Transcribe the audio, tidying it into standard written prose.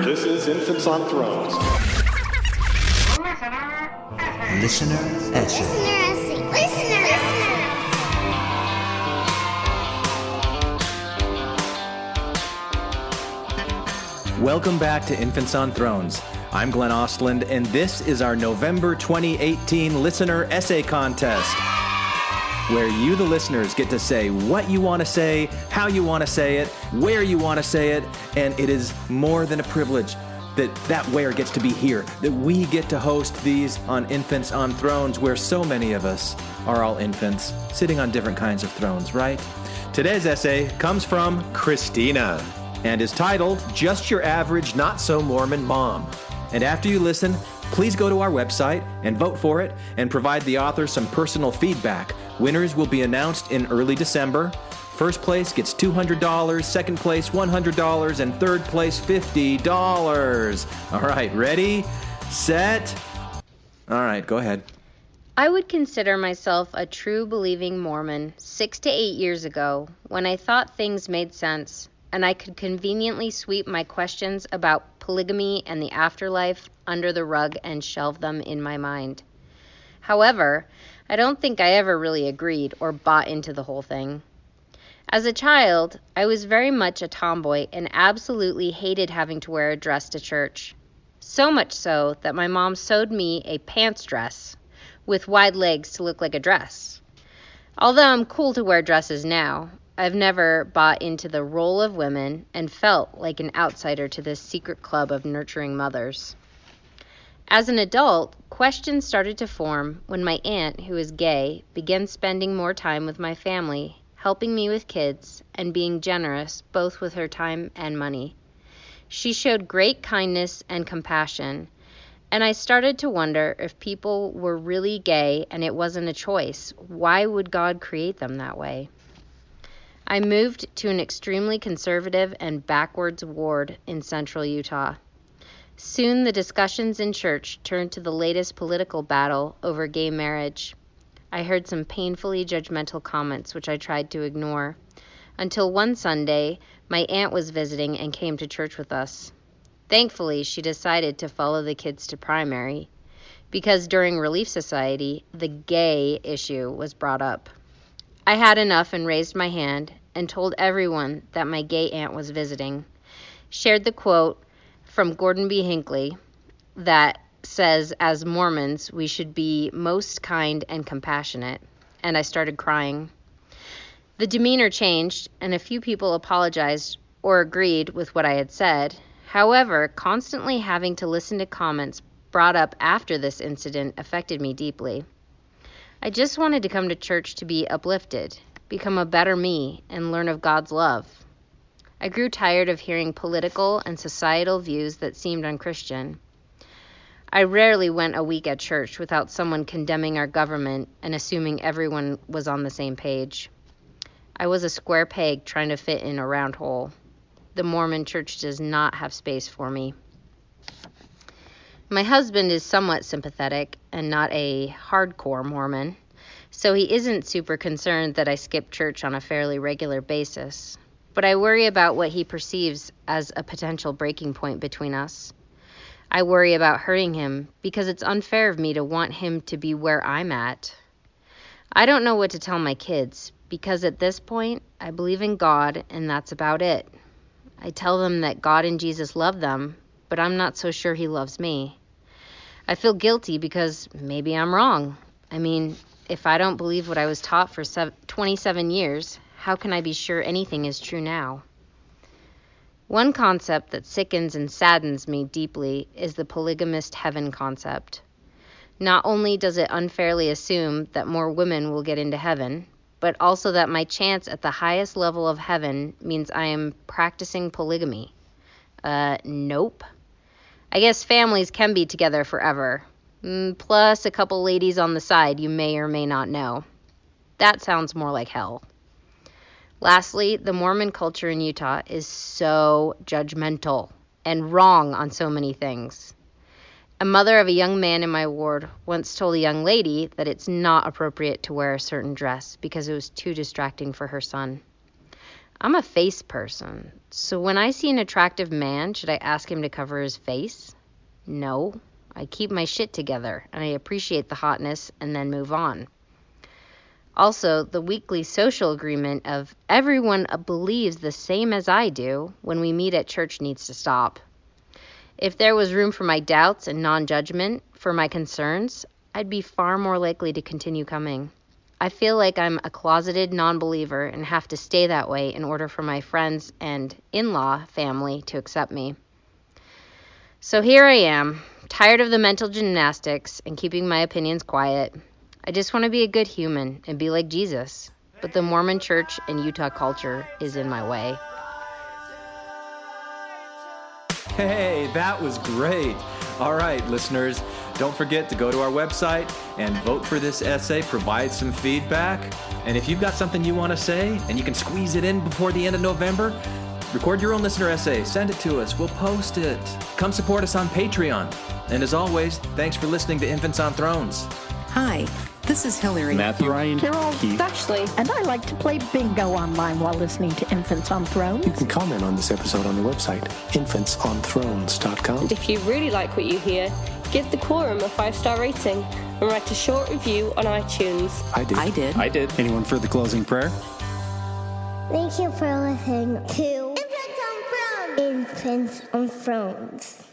This is Infants on Thrones. Listener Essay. Listener Essay. Welcome back to Infants on Thrones. I'm Glenn Ostland, and this is our November 2018 Listener Essay Contest, where you, the listeners, get to say what you want to say, how you want to say it, where you want to say it, and it is more than a privilege that where gets to be here, that we get to host these on Infants on Thrones, where so many of us are all infants, sitting on different kinds of thrones, right? Today's essay comes from Cristina and is titled, Just Your Average Not-So-Mormon Mom. And after you listen, please go to our website and vote for it and provide the author some personal feedback. Winners will be announced in early December. First place gets $200, second place $100, and third place $50. All right, ready, set. All right, go ahead. I would consider myself a true believing Mormon 6 to 8 years ago when I thought things made sense and I could conveniently sweep my questions about polygamy and the afterlife under the rug and shelve them in my mind. However, I don't think I ever really agreed or bought into the whole thing. As a child, I was very much a tomboy and absolutely hated having to wear a dress to church. So much so that my mom sewed me a pants dress with wide legs to look like a dress. Although I'm cool to wear dresses now, I've never bought into the role of women and felt like an outsider to this secret club of nurturing mothers. As an adult, questions started to form when my aunt, who is gay, began spending more time with my family, helping me with kids, and being generous both with her time and money. She showed great kindness and compassion, and I started to wonder if people were really gay and it wasn't a choice. Why would God create them that way? I moved to an extremely conservative and backwards ward in central Utah. Soon the discussions in church turned to the latest political battle over gay marriage. I heard some painfully judgmental comments which I tried to ignore, until one Sunday my aunt was visiting and came to church with us. Thankfully, she decided to follow the kids to primary, because during Relief Society, the gay issue was brought up. I had enough and raised my hand and told everyone that my gay aunt was visiting, shared the quote from Gordon B. Hinckley that says, as Mormons, we should be most kind and compassionate, and I started crying. The demeanor changed, and a few people apologized or agreed with what I had said. However, constantly having to listen to comments brought up after this incident affected me deeply. I just wanted to come to church to be uplifted, become a better me, and learn of God's love. I grew tired of hearing political and societal views that seemed unchristian. I rarely went a week at church without someone condemning our government and assuming everyone was on the same page. I was a square peg trying to fit in a round hole. The Mormon church does not have space for me. My husband is somewhat sympathetic and not a hardcore Mormon, so he isn't super concerned that I skip church on a fairly regular basis. But I worry about what he perceives as a potential breaking point between us. I worry about hurting him because it's unfair of me to want him to be where I'm at. I don't know what to tell my kids because at this point, I believe in God and that's about it. I tell them that God and Jesus love them, but I'm not so sure he loves me. I feel guilty because maybe I'm wrong. I mean, if I don't believe what I was taught for 27 years, how can I be sure anything is true now? One concept that sickens and saddens me deeply is the polygamist heaven concept. Not only does it unfairly assume that more women will get into heaven, but also that my chance at the highest level of heaven means I am practicing polygamy. Nope. I guess families can be together forever, plus a couple ladies on the side you may or may not know. That sounds more like hell. Lastly, the Mormon culture in Utah is so judgmental and wrong on so many things. A mother of a young man in my ward once told a young lady that it's not appropriate to wear a certain dress because it was too distracting for her son. I'm a face person, so when I see an attractive man, should I ask him to cover his face? No. I keep my shit together, and I appreciate the hotness and then move on. Also, the weekly social agreement of everyone believes the same as I do when we meet at church needs to stop. If there was room for my doubts and non-judgment, for my concerns, I'd be far more likely to continue coming. I feel like I'm a closeted non-believer and have to stay that way in order for my friends and in-law family to accept me. So here I am, tired of the mental gymnastics and keeping my opinions quiet. I just want to be a good human and be like Jesus, but the Mormon church and Utah culture is in my way. Hey, that was great. All right, listeners, don't forget to go to our website and vote for this essay, provide some feedback. And if you've got something you want to say and you can squeeze it in before the end of November, record your own listener essay, send it to us, we'll post it. Come support us on Patreon. And as always, thanks for listening to Infants on Thrones. Hi, this is Hillary. Matthew, Ryan, Carol, Keith. Ashley. And I like to play bingo online while listening to Infants on Thrones. You can comment on this episode on the website, infantsonthrones.com. If you really like what you hear, give the Quorum a 5-star rating and write a short review on iTunes. I did. Anyone for the closing prayer? Thank you for listening to Infants on Thrones.